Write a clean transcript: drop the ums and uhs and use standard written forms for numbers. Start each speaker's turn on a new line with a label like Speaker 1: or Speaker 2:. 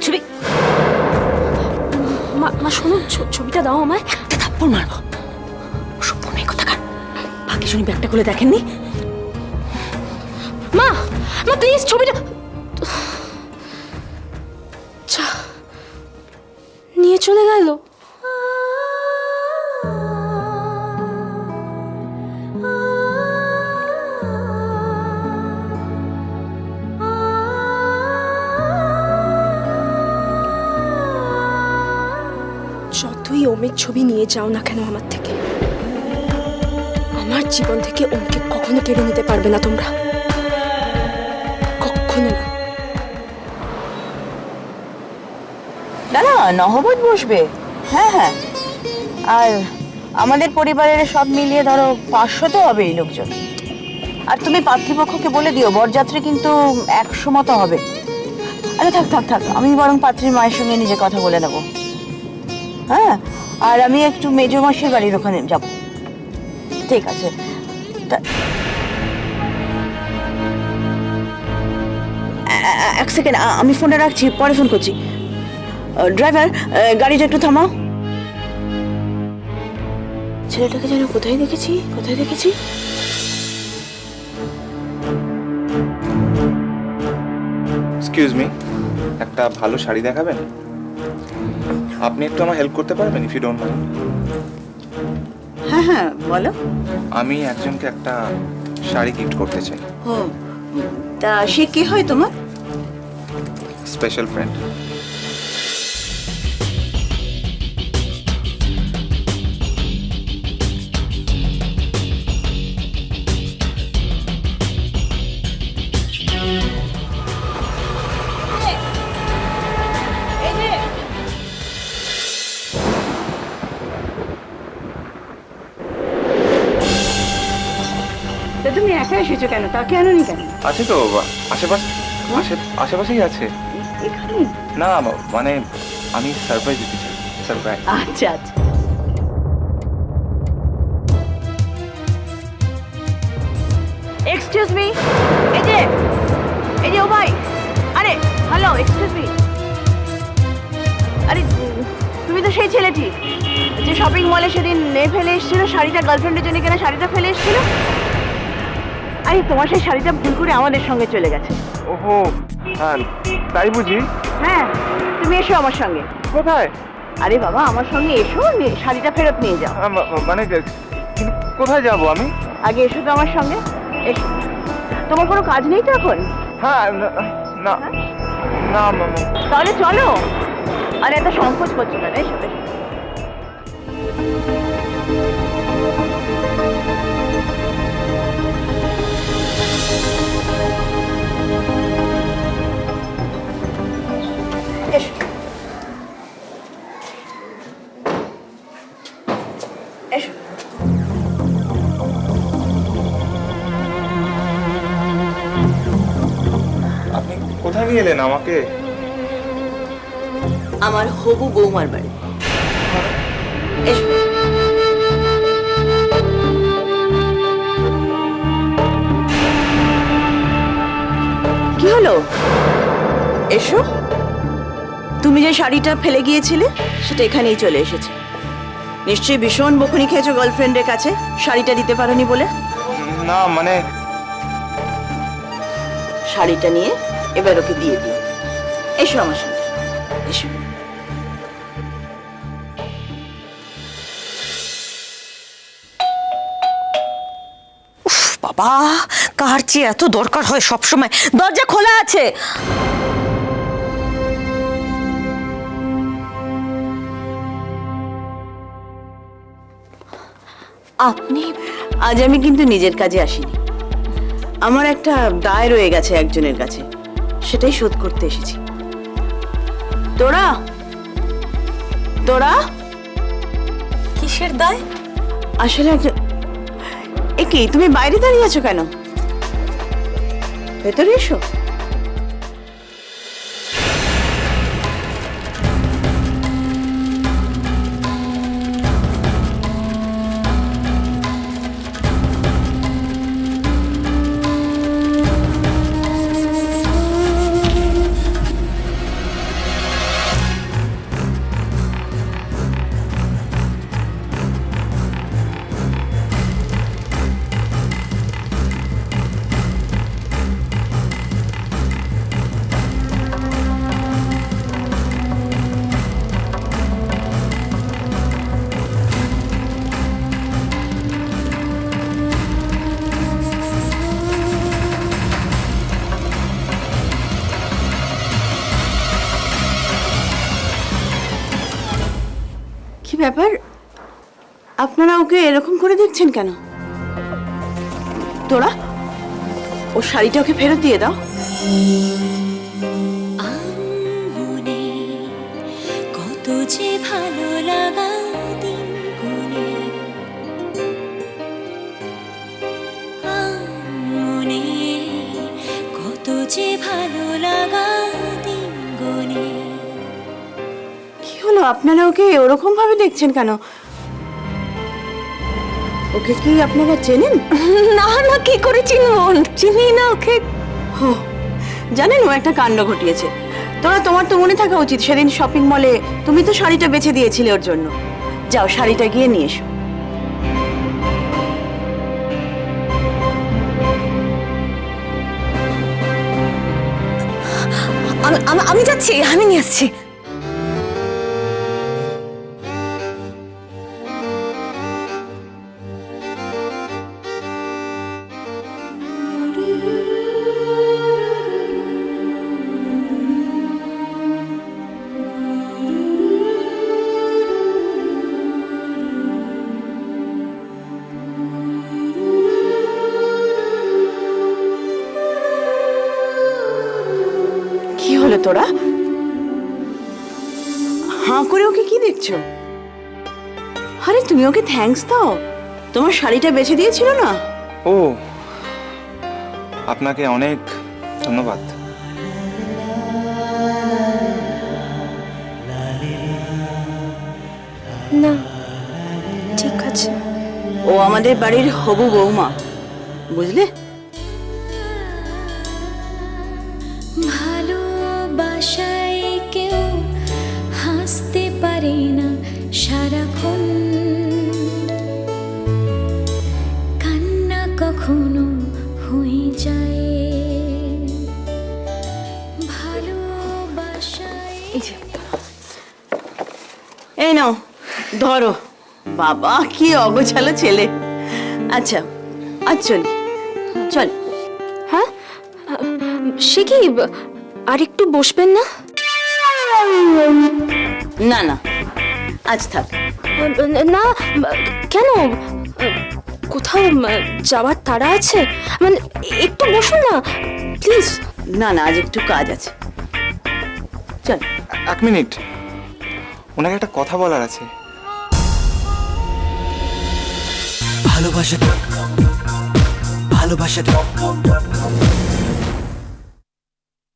Speaker 1: ছবি। মা শোনো, ছবিটা দাও আমায়। একটা থাপ্পড় মারবো। ওসব মেয়ে কোথাকার। বাকি শুনি ব্যাগটা খুলে দেখেননি। মা মা প্লিজ ছবিটা নিয়ে চলে গেল। যতই ওমের ছবি নিয়ে যাও না কেন আমার থেকে, আমার জীবন থেকে ওমকে কখনো কেড়ে নিতে পারবে না তোমরা, কখনো না।
Speaker 2: না না, নহবত বসবে। হ্যাঁ হ্যাঁ, আর আমাদের পরিবারের সব মিলিয়ে ধরো 500 তো হবেই লোকজন। আর তুমি পাত্রীপক্ষকে বলে দিও বরযাত্রী কিন্তু 100 মতো হবে। আরে থাক থাক থাক, আমি বরং পাত্রীর মায়ের সঙ্গে নিজে কথা বলে নেবো। হ্যাঁ, আর আমি একটু মেজো মাসির বাড়ির ওখানে যাব। ঠিক আছে। এক সেকেন্ড, আমি ফোনটা রাখছি, পরে ফোন করছি। ড্রাইভার, গাড়িটা একটু থামাও। ছেলেটাকে যেন কোথায় দেখেছি, কোথায় দেখেছি।
Speaker 3: এক্সকিউজ মি, একটা ভালো শাড়ি দেখাবেন? আপনি একটু আমার হেল্প করতে পারবেন, ইফ ইউ ডোন্ট মাইন্ড?
Speaker 2: হ্যাঁ হ্যাঁ, বলো।
Speaker 3: আমি একজনকে একটা শাড়ি গিফট করতে চাই।
Speaker 2: ও, তা সে কি হয় তোমার?
Speaker 3: Special friend.
Speaker 2: তুমি একা এসেছো কেন? তাকে আনোনি কেন?
Speaker 3: আছে তো আশেপাশেই আছে।
Speaker 2: এখানে?
Speaker 3: না মানে আমি সারপ্রাইজ দিতে চাই। সারপ্রাইজ।
Speaker 2: আচ্ছা আচ্ছা। এক্সকিউজ মি, এই যে ও ভাই, আরে হ্যালো, এক্সকিউজ মি। আরে তুমি তো সেই ছেলেটি যে শপিং মলে সেদিন ফেলে এসেছিল শাড়িটা, গার্লফ্রেন্ডের জন্য কেনা শাড়িটা ফেলে এসেছিল। আরে তোমার সেই শাড়িটা ভুল করে আমাদের সঙ্গে চলে গেছে।
Speaker 3: ওহো, হ্যাঁ তাই বুঝি?
Speaker 2: হ্যাঁ, তুমি এসো আমার সঙ্গে।
Speaker 3: কোথায়?
Speaker 2: আরে বাবা, আমার সঙ্গে এসো, শাড়িটা ফেরত নিয়ে যাও।
Speaker 3: মানে কোথায় যাব আমি?
Speaker 2: আগে এসো তো আমার সঙ্গে, এসো। তোমার কোনো কাজ নেই তো এখন?
Speaker 3: হ্যাঁ, না না।
Speaker 2: তাহলে চলো। আরে এত সংকোচ করছো কেন? এসো এসো। এসো।
Speaker 3: আপনি কোথায় নিয়ে এলেন আমাকে?
Speaker 2: আমার হবু বৌমার বাড়ি। এসো। কি হলো? এসো। তুমি যে শাড়িটা ফেলে গিয়েছিলে সেটা এখানেই চলে এসেছে। নিশ্চয়ই ভীষণ বকুনি খেয়েছো গার্লফ্রেন্ডের কাছে শাড়িটা দিতে পারোনি বলে।
Speaker 3: না মানে
Speaker 2: শাড়িটা নিয়ে এবার ওকে দিয়ে দিও। এসো আমার সঙ্গে, এসো।
Speaker 1: বাবা, কার চেয়ে এত দরকার হয় সব সময়? দরজা খোলা আছে। আপনি?
Speaker 2: আজ আমি কিন্তু নিজের কাজে আসিনি। আমার একটা দায় রয়ে গেছে একজনের কাছে, সেটাই শোধ করতে এসেছি। তোরা তোরা
Speaker 1: কিসের দায়?
Speaker 2: আসলে একজন। এ কি, তুমি বাইরে দাঁড়িয়ে আছো কেন? ভেতরে এসো। ব্যাপার, আপনারা ওকে এরকম করে দেখছেন কেন? তোরা ও শাড়িটা ওকে ফেরত দিয়ে দাও।
Speaker 4: মনে কত যে ভালো লাগা দিন গুনে, মনে কত যে ভালো লাগা দিন গুনে।
Speaker 2: কি হলো, আপনারা ওকে ওরকম ভাবে দেখছেন কেন? ওকে কি আপনারা চেনেন?
Speaker 1: না না, কি করে চিনবো? চিনি না ওকে।
Speaker 2: হো, জানেন ও একটা কাণ্ড ঘটিয়েছে। তোরা, তোমার তো মনে থাকা উচিত, সেদিন শপিং মলে তুমি তো শাড়িটা বেছে দিয়েছিলে ওর জন্য। যাও শাড়িটা গিয়ে নিয়ে এসো।
Speaker 1: আমি যাচ্ছি, আমি নিয়ে আসছি।
Speaker 2: কি হলো তোরা? হাঁ করে ওকে কি দেখছো? আরে তুমি ওকে থ্যাঙ্কস দাও, তোমার শাড়িটা বেছে দিয়েছিল না?
Speaker 3: ও, আপনাকে অনেক ধন্যবাদ।
Speaker 1: না, ঠিক আছে।
Speaker 2: ও আমাদের বাড়ির হবু বৌমা, বুঝলে?
Speaker 4: ভালোবাসায় কেউ হাসতে পারে না সারাক্ষণ, কান্না কখনো হয়ে যায় ভালোবাসায়।
Speaker 2: এই নাও ধরো। বাবা কি অগোছালো ছেলে। আচ্ছা আজ চল চল।
Speaker 1: হ্যাঁ, সে কি, আর একটু বসবেন না?
Speaker 2: না না, আজ থাক।
Speaker 1: না, কেন? কোথাও যাওয়ার তাড়া আছে? মানে একটু বসুন না প্লিজ।
Speaker 2: না না, আজ একটু কাজ আছে, চল।
Speaker 3: এক মিনিট, ওনাকে একটা কথা বলার আছে।
Speaker 5: ভালোবাসা ভালোবাসা